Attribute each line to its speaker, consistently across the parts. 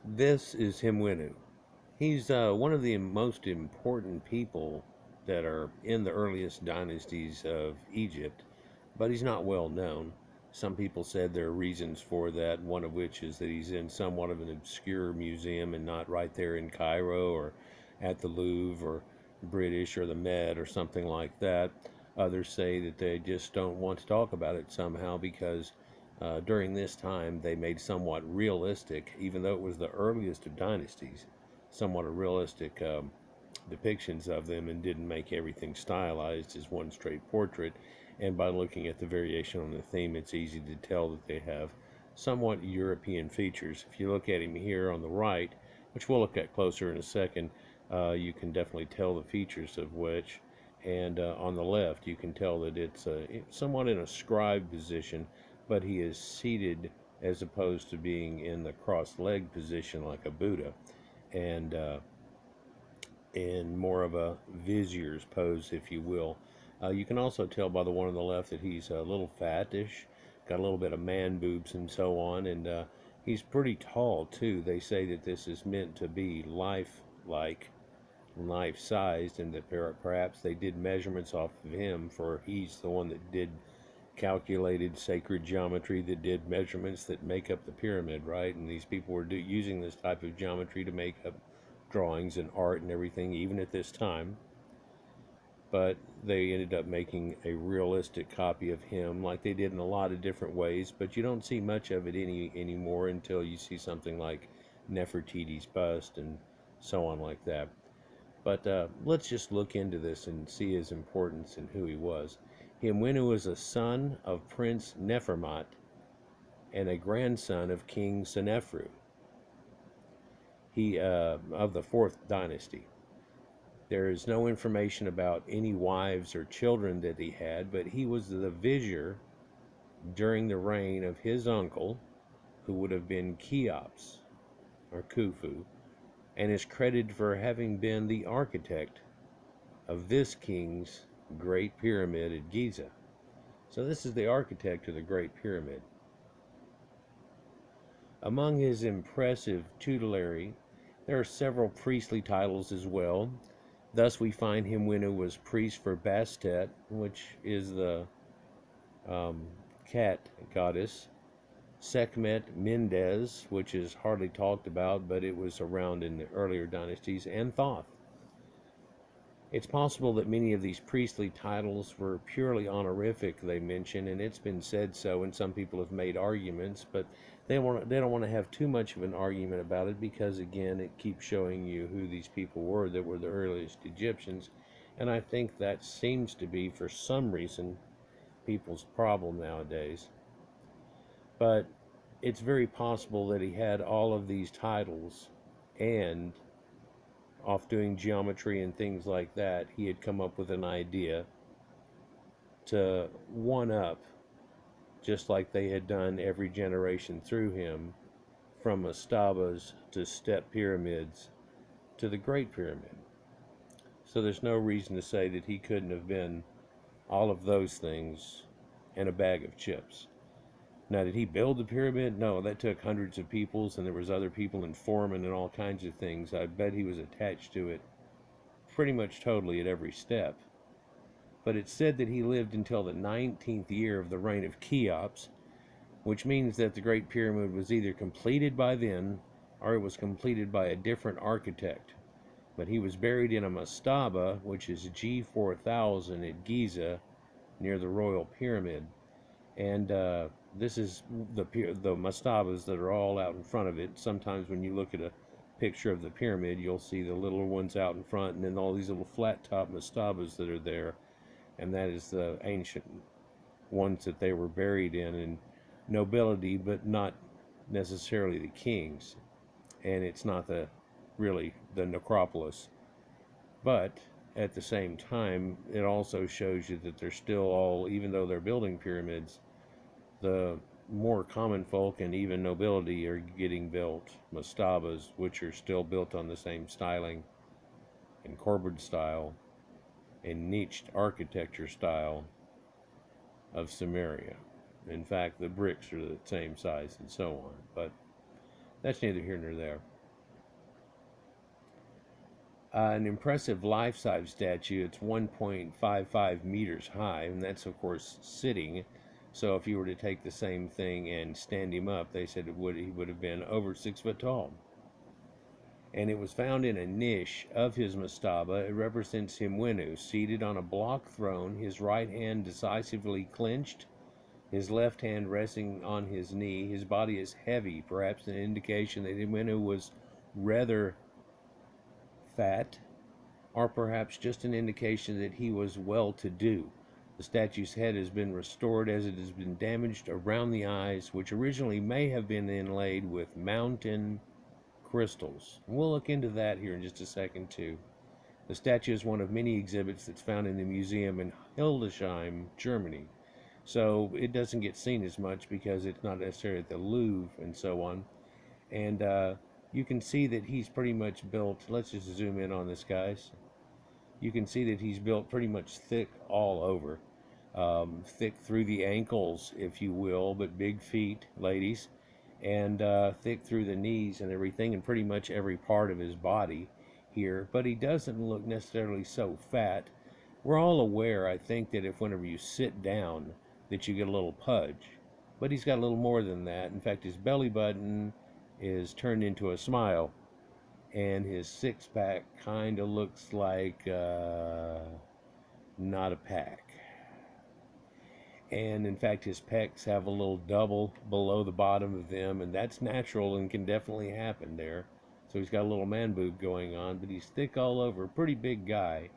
Speaker 1: This is Hemuinu. He's one of the most important people that are in the earliest dynasties of Egypt, but he's not well known. Some people said there are reasons for that, one of which is that he's in somewhat of an obscure museum and not right there in Cairo or at the Louvre or British or the Met or something like that. Others say that they just don't want to talk about it somehow because during this time they made somewhat realistic, even though it was the earliest of dynasties, somewhat a realistic depictions of them and didn't make everything stylized as one straight portrait. And by looking at the variation on the theme, it's easy to tell that they have somewhat European features. If you look at him here on the right, which we'll look at closer in a second, you can definitely tell the features of which. And on the left, you can tell that it's somewhat in a scribe position, but he is seated as opposed to being in the cross-legged position like a Buddha. And in more of a visier's pose, if you will. You can also tell by the one on the left that he's a little fattish, got a little bit of man boobs and so on, and he's pretty tall too. They say that this is meant to be life-like, life-sized, and that perhaps they did measurements off of him, for he's the one that did calculated sacred geometry, that did measurements that make up the pyramid, right? And these people were using this type of geometry to make up drawings and art and everything, even at this time. But they ended up making a realistic copy of him, like they did in a lot of different ways. But you don't see much of it anymore until you see something like Nefertiti's bust and so on like that. But let's just look into this and see his importance and who he was. Hemuinu was a son of Prince Nefermat and a grandson of King Senefru. He of the fourth dynasty. There is no information about any wives or children that he had, but he was the vizier during the reign of his uncle, who would have been Kheops or Khufu, and is credited for having been the architect of this king's Great Pyramid at Giza. So this is the architect of the Great Pyramid. Among his impressive tutelary, there are several priestly titles as well. Thus we find Hemuinu was priest for Bastet, which is the cat goddess, Sekhmet Mendes, which is hardly talked about, but it was around in the earlier dynasties, and Thoth. It's possible that many of these priestly titles were purely honorific, they mention, and it's been said so, and some people have made arguments, but they don't want to have too much of an argument about it because, again, it keeps showing you who these people were that were the earliest Egyptians, and I think that seems to be, for some reason, people's problem nowadays. But it's very possible that he had all of these titles and off doing geometry and things like that, he had come up with an idea to one up, just like they had done every generation through him, from mastabas to step pyramids to the Great Pyramid. So there's no reason to say that he couldn't have been all of those things and a bag of chips. Now, did he build the pyramid? No, that took hundreds of peoples, and there was other people and foremen and all kinds of things. I bet he was attached to it pretty much totally at every step. But it's said that he lived until the 19th year of the reign of Kheops, which means that the Great Pyramid was either completed by then or it was completed by a different architect. But he was buried in a mastaba, which is G4000 at Giza, near the Royal Pyramid. And this is the mastabas that are all out in front of it. Sometimes when you look at a picture of the pyramid, you'll see the little ones out in front, and then all these little flat top mastabas that are there, and that is the ancient ones that they were buried in nobility, but not necessarily the kings. And it's not really the necropolis, but at the same time, it also shows you that they're still all, even though they're building pyramids, the more common folk and even nobility are getting built mastabas, which are still built on the same styling and corbelled style and niched architecture style of Samaria. In fact, the bricks are the same size and so on, but that's neither here nor there. An impressive life-size statue. It's 1.55 meters high, and that's of course sitting. So if you were to take the same thing and stand him up, they said he would have been over 6 foot tall. And it was found in a niche of his mastaba. It represents Hemuinu seated on a block throne, his right hand decisively clenched, his left hand resting on his knee. His body is heavy, perhaps an indication that Hemuinu was rather fat, or perhaps just an indication that he was well-to-do. The statue's head has been restored as it has been damaged around the eyes, which originally may have been inlaid with mountain crystals. We'll look into that here in just a second too. The statue is one of many exhibits that's found in the museum in Hildesheim, Germany. So it doesn't get seen as much because it's not necessarily at the Louvre and so on. And you can see that he's pretty much built, let's just zoom in on this, guys. You can see that he's built pretty much thick all over. Thick through the ankles, if you will, but big feet, ladies, and thick through the knees and everything, and pretty much every part of his body here. But he doesn't look necessarily so fat. We're all aware, I think, that if whenever you sit down, that you get a little pudge. But he's got a little more than that. In fact, his belly button is turned into a smile, and his six-pack kind of looks like not a pack. And in fact, his pecs have a little double below the bottom of them, and that's natural and can definitely happen there. So he's got a little man boob going on, but he's thick all over, pretty big guy,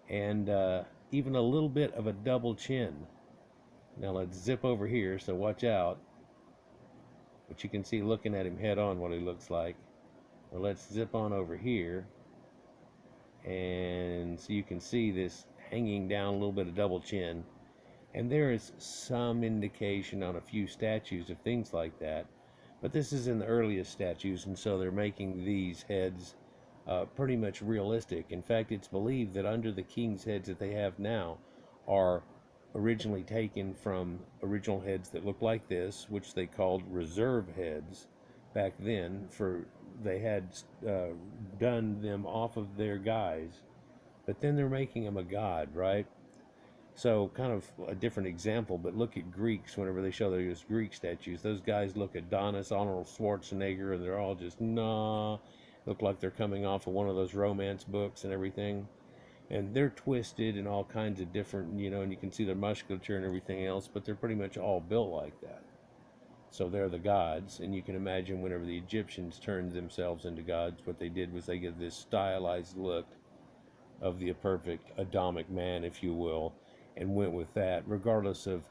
Speaker 1: and even a little bit of a double chin. Now let's zip over here, so watch out. But you can see looking at him head on what he looks like. Well, let's zip on over here, and so you can see this hanging down, a little bit of double chin. And there is some indication on a few statues of things like that, but this is in the earliest statues, and so they're making these heads pretty much realistic. In fact, it's believed that under the king's heads that they have now are originally taken from original heads that look like this, which they called reserve heads back then, for they had done them off of their guys, but then they're making them a god, right? So kind of a different example, but look at Greeks whenever they show those Greek statues. Those guys look Adonis, Arnold Schwarzenegger, and they're all just, nah, look like they're coming off of one of those romance books and everything. And they're twisted and all kinds of different, and you can see their musculature and everything else, but they're pretty much all built like that. So they're the gods, and you can imagine whenever the Egyptians turned themselves into gods, what they did was they gave this stylized look of the perfect Adamic man, if you will, and went with that, regardless of,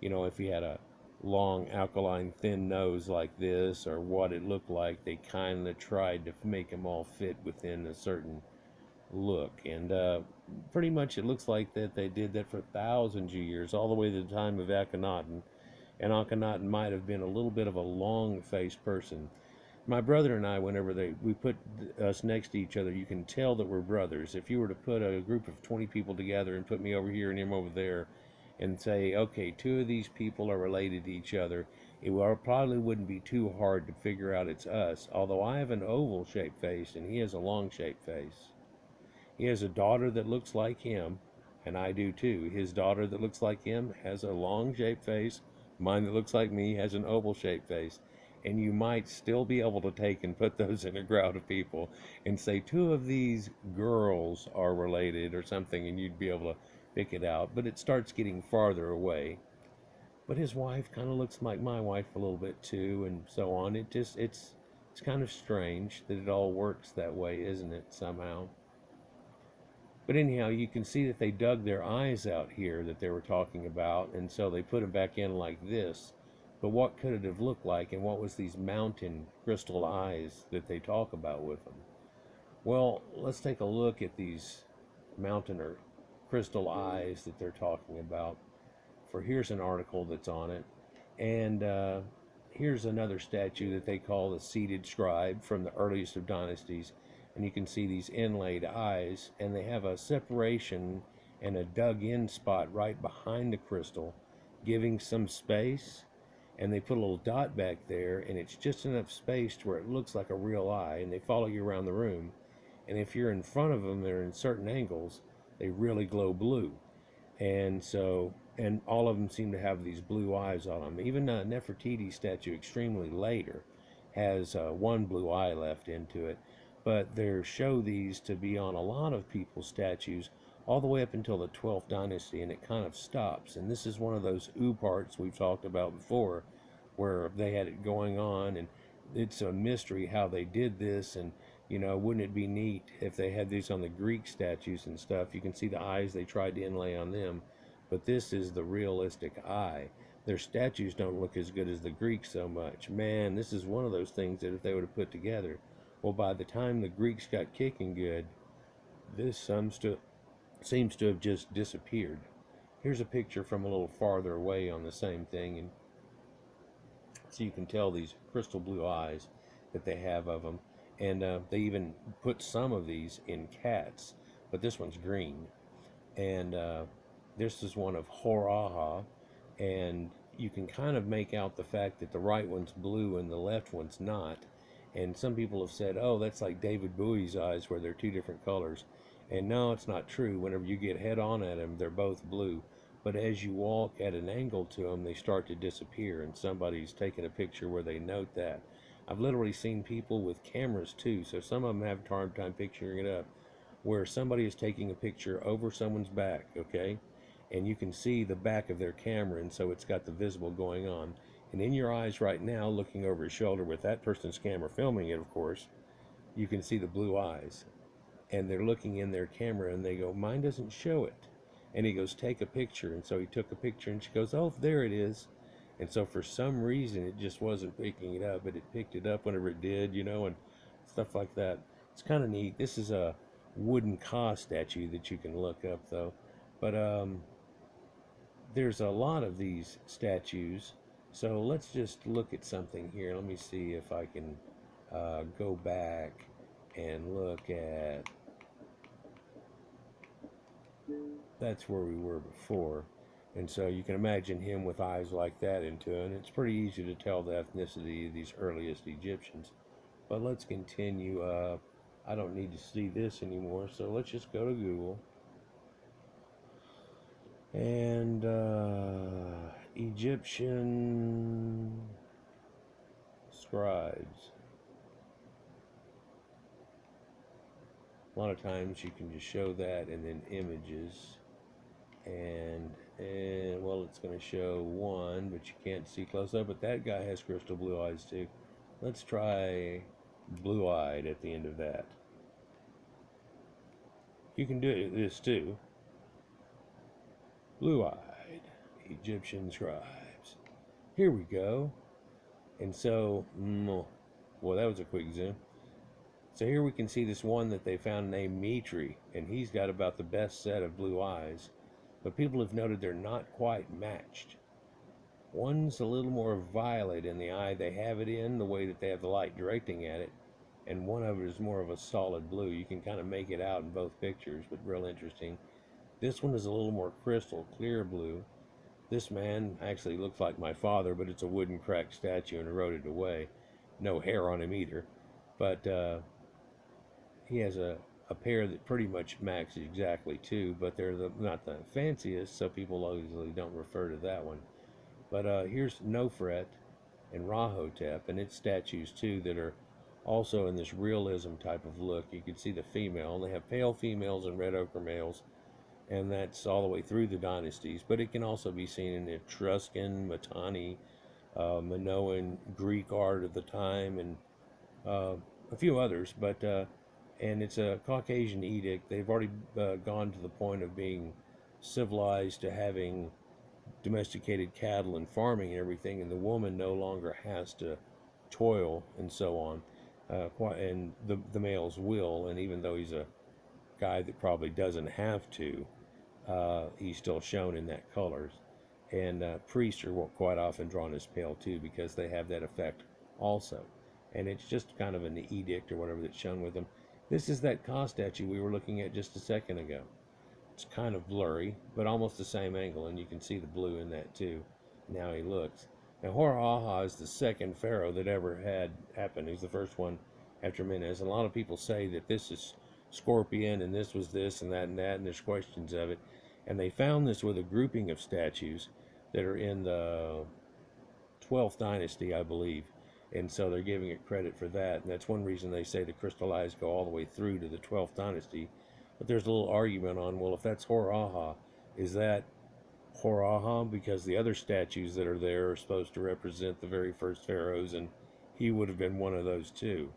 Speaker 1: if he had a long, alkaline, thin nose like this, or what it looked like. They kind of tried to make him all fit within a certain look, and pretty much it looks like that they did that for thousands of years, all the way to the time of Akhenaten. And Akhenaten might have been a little bit of a long-faced person. My brother and I, whenever we put us next to each other, you can tell that we're brothers. If you were to put a group of 20 people together and put me over here and him over there and say, okay, two of these people are related to each other, it probably wouldn't be too hard to figure out it's us. Although I have an oval-shaped face and he has a long-shaped face. He has a daughter that looks like him, and I do too. His daughter that looks like him has a long-shaped face. Mine that looks like me has an oval-shaped face. And you might still be able to take and put those in a crowd of people and say two of these girls are related or something, and you'd be able to pick it out. But it starts getting farther away. But his wife kind of looks like my wife a little bit too, and so on. It's kind of strange that it all works that way, isn't it, somehow? But anyhow, you can see that they dug their eyes out here that they were talking about, and so they put them back in like this. But what could it have looked like, and what was these mountain crystal eyes that they talk about with them? Well, let's take a look at these mountain or crystal eyes that they're talking about. For here's an article that's on it, and here's another statue that they call the seated scribe from the earliest of dynasties. And you can see these inlaid eyes, and they have a separation and a dug-in spot right behind the crystal, giving some space. And they put a little dot back there, and it's just enough space to where it looks like a real eye, and they follow you around the room. And if you're in front of them, they're in certain angles, they really glow blue. And so, and all of them seem to have these blue eyes on them. Even Nefertiti's statue, extremely later, has one blue eye left into it. But they show these to be on a lot of people's statues all the way up until the 12th dynasty, and it kind of stops. And this is one of those parts we've talked about before, where they had it going on, and it's a mystery how they did this. And wouldn't it be neat if they had these on the Greek statues and stuff? You can see the eyes they tried to inlay on them, but this is the realistic eye. Their statues don't look as good as the Greeks so much. Man, this is one of those things that if they would have put together, well, by the time the Greeks got kicking good, this seems to have just disappeared. Here's a picture from a little farther away on the same thing, and so you can tell these crystal blue eyes that they have of them. And they even put some of these in cats, but this one's green. And this is one of Horaha, and you can kind of make out the fact that the right one's blue and the left one's not. And some people have said, oh, that's like David Bowie's eyes where they're two different colors. And no, it's not true. Whenever you get head on at them, they're both blue. But as you walk at an angle to them, they start to disappear, and somebody's taken a picture where they note that. I've literally seen people with cameras too, so some of them have a hard time picturing it up, where somebody is taking a picture over someone's back, okay? And you can see the back of their camera, and so it's got the visible going on. And in your eyes right now, looking over his shoulder with that person's camera filming it, of course, you can see the blue eyes. And they're looking in their camera, and they go, mine doesn't show it. And he goes, take a picture. And so he took a picture, and she goes, oh, there it is. And so for some reason, it just wasn't picking it up, but it picked it up whenever it did, and stuff like that. It's kind of neat. This is a wooden Ka statue that you can look up, though. But there's a lot of these statues. So let's just look at something here. Let me see if I can go back and look at... That's where we were before. And so you can imagine him with eyes like that into it. And it's pretty easy to tell the ethnicity of these earliest Egyptians. But let's continue. I don't need to see this anymore, so let's just go to Google. And Egyptian scribes. A lot of times you can just show that and then images. And well, it's going to show one, but you can't see close up. But that guy has crystal blue eyes too. Let's try blue-eyed at the end of that. You can do this too. Blue-eyed Egyptian scribes. Here we go. And so, well, that was a quick zoom. So here we can see this one that they found named Mitri, and he's got about the best set of blue eyes. But people have noted they're not quite matched. One's a little more violet in the eye they have it in, the way that they have the light directing at it, and one of it is more of a solid blue. You can kind of make it out in both pictures, but real interesting. This one is a little more crystal clear blue. This man actually looks like my father, but it's a wooden cracked statue and eroded away. No hair on him either. But he has a pair that pretty much matches exactly too, but they're not the fanciest, so people usually don't refer to that one. But here's Nofret and Rahotep, and its statues too that are also in this realism type of look. You can see the female. They have pale females and red ochre males, and that's all the way through the dynasties. But it can also be seen in Etruscan, Mitanni, Minoan, Greek art of the time, and a few others. But and it's a Caucasian edict. They've already gone to the point of being civilized to having domesticated cattle and farming and everything, and the woman no longer has to toil and so on. And the males will, and even though he's a guy that probably doesn't have to, he's still shown in that colors. And priests are quite often drawn as pale too, because they have that effect also. And it's just kind of an edict or whatever that's shown with them. This is that Ka statue we were looking at just a second ago. It's kind of blurry, but almost the same angle, and you can see the blue in that too, and how he looks. Now, Hor-Aha is the second pharaoh that ever had happened. He's the first one after Menes. And a lot of people say that this is scorpion, and this was this and that, and there's questions of it. And they found this with a grouping of statues that are in the 12th dynasty, I believe. And so they're giving it credit for that. And that's one reason they say the crystal eyes go all the way through to the 12th dynasty. But there's a little argument on, well, if that's Hor-Aha, is that Hor-Aha? Because the other statues that are there are supposed to represent the very first pharaohs, and he would have been one of those too.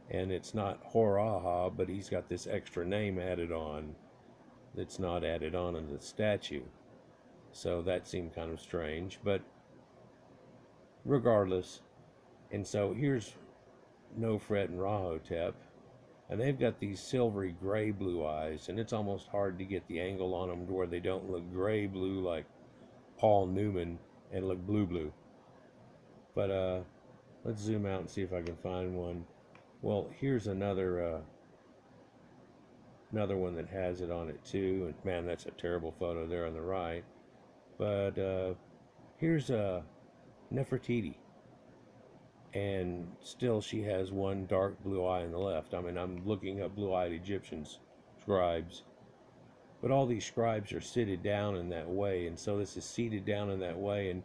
Speaker 1: And it's not Hor-Aha, but he's got this extra name added on that's not added on in the statue. So that seemed kind of strange, but regardless. And so here's Nofret and Rahotep, and they've got these silvery gray blue eyes, and it's almost hard to get the angle on them to where they don't look gray blue like Paul Newman and look blue blue. But let's zoom out and see if I can find one. Well, here's another one that has it on it too, and man, that's a terrible photo there on the right. But here's Nefertiti, and still she has one dark blue eye on the left. I mean, I'm looking up blue-eyed Egyptians scribes, but all these scribes are seated down in that way, and so this is seated down in that way, and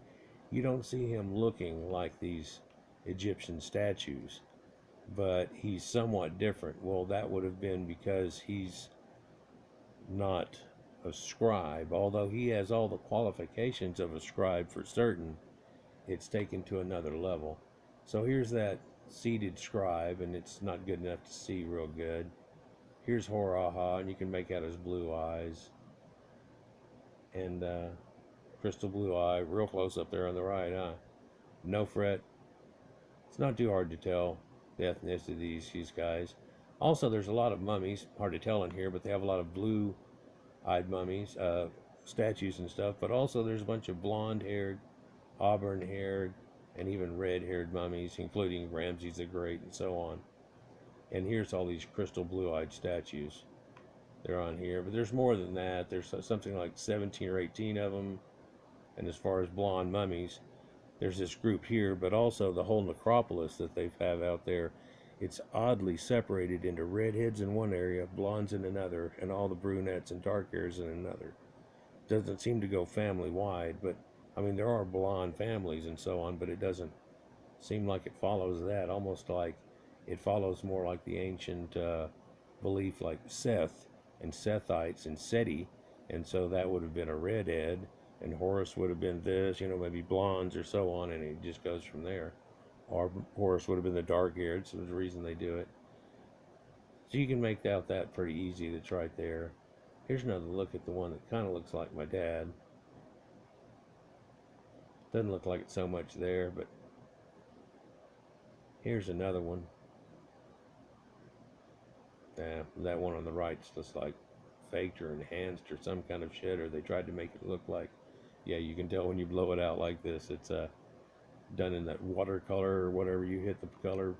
Speaker 1: you don't see him looking like these Egyptian statues, but he's somewhat different. Well, that would have been because he's not a scribe, although he has all the qualifications of a scribe for certain. It's taken to another level. So here's that seated scribe, and it's not good enough to see real good. Here's Hor-Aha, and you can make out his blue eyes. And crystal blue eye, real close up there on the right, huh? Nofret. It's not too hard to tell the ethnicity of these guys. Also, there's a lot of mummies, hard to tell in here, but they have a lot of blue-eyed mummies, statues and stuff. But also there's a bunch of blonde-haired, auburn-haired, and even red-haired mummies, including Ramses the Great and so on. And here's all these crystal blue-eyed statues. They're on here, but there's more than that. There's something like 17 or 18 of them. And as far as blonde mummies, there's this group here, but also the whole necropolis that they have out there. It's oddly separated into redheads in one area, blondes in another, and all the brunettes and dark hairs in another. Doesn't seem to go family-wide, but I mean, there are blonde families and so on, but it doesn't seem like it follows that. Almost like it follows more like the ancient belief, like Seth and Sethites and Seti, and so that would have been a redhead, and Horus would have been this, maybe blondes or so on, and it just goes from there. Or Horus would have been the dark-haired, so there's a reason they do it. So you can make out that pretty easy. That's right there. Here's another look at the one that kind of looks like my dad. Doesn't look like it so much there, but here's another one. That one on the right's just like faked or enhanced or some kind of shit, or they tried to make it look like, yeah, you can tell when you blow it out like this, it's done in that watercolor or whatever. You hit the color,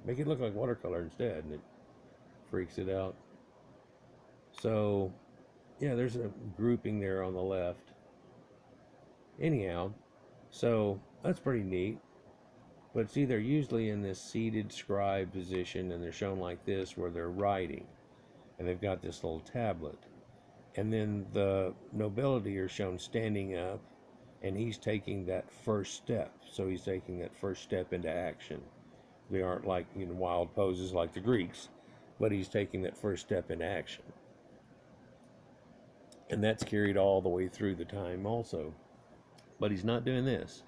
Speaker 1: make it look like watercolor instead, and it freaks it out. So yeah, there's a grouping there on the left. Anyhow, so that's pretty neat. But see, they're usually in this seated scribe position, and they're shown like this where they're writing, and they've got this little tablet. And then the nobility are shown standing up, and he's taking that first step. So he's taking that first step into action. They aren't like wild poses like the Greeks, but he's taking that first step into action. And that's carried all the way through the time also. But he's not doing this.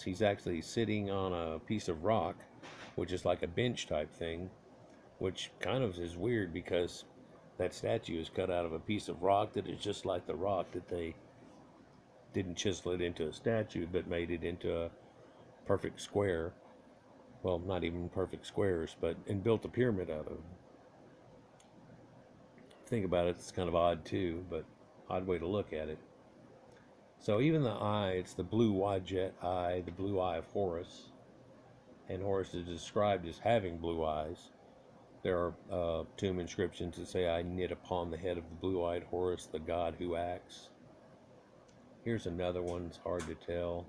Speaker 1: He's actually sitting on a piece of rock, which is like a bench type thing, which kind of is weird because that statue is cut out of a piece of rock that is just like the rock that they didn't chisel it into a statue, but made it into a perfect square. Well, not even perfect squares, and built a pyramid out of them. Think about it, it's kind of odd too, but odd way to look at it. So even the eye, it's the blue Wadjet eye, the blue eye of Horus. And Horus is described as having blue eyes. There are tomb inscriptions that say, "I knit upon the head of the blue-eyed Horus, the god who acts." Here's another one, it's hard to tell.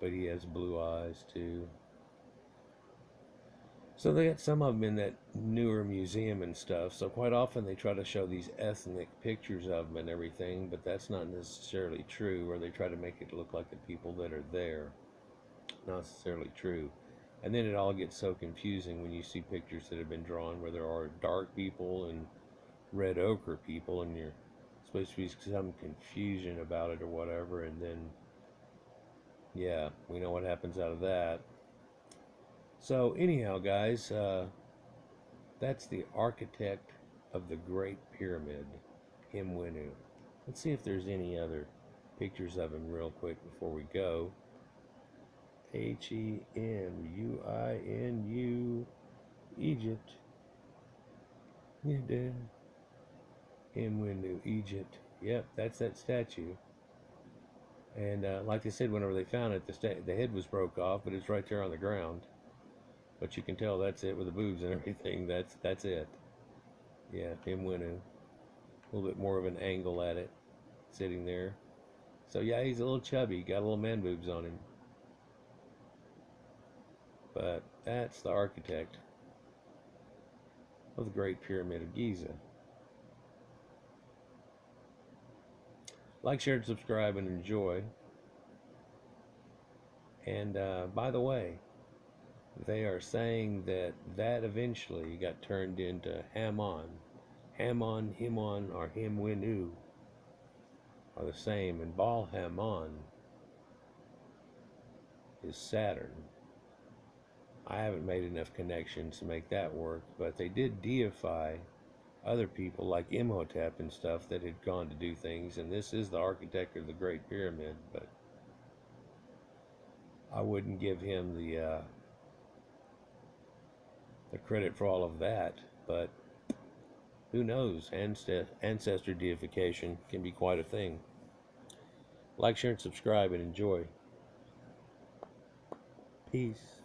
Speaker 1: But he has blue eyes too. So they got some of them in that newer museum and stuff. So quite often they try to show these ethnic pictures of them and everything, but that's not necessarily true. Or they try to make it look like the people that are there. Not necessarily true. And then it all gets so confusing when you see pictures that have been drawn where there are dark people and red ochre people, and you're supposed to be some confusion about it or whatever. And then, yeah, we know what happens out of that. So anyhow, guys, that's the architect of the Great Pyramid, Hemuinu. Let's see if there's any other pictures of him real quick before we go. Hemuinu, Egypt. Hemuinu, Egypt. Yep, that's that statue. And like I said, whenever they found it, the head was broke off, but it's right there on the ground. But you can tell that's it with the boobs and everything. That's it. Yeah, Hemuinu. A little bit more of an angle at it, sitting there. So yeah, he's a little chubby. Got a little man boobs on him. But that's the architect of the Great Pyramid of Giza. Like, share, and subscribe, and enjoy. And by the way, they are saying that eventually got turned into Hammon. Hammon, Himon, or Hemuinu are the same, and Baal Hammon is Saturn. I haven't made enough connections to make that work, but they did deify other people like Imhotep and stuff that had gone to do things, and this is the architect of the Great Pyramid, but I wouldn't give him the credit for all of that. But who knows? Ancestor deification can be quite a thing. Like, share, and subscribe, and enjoy. Peace.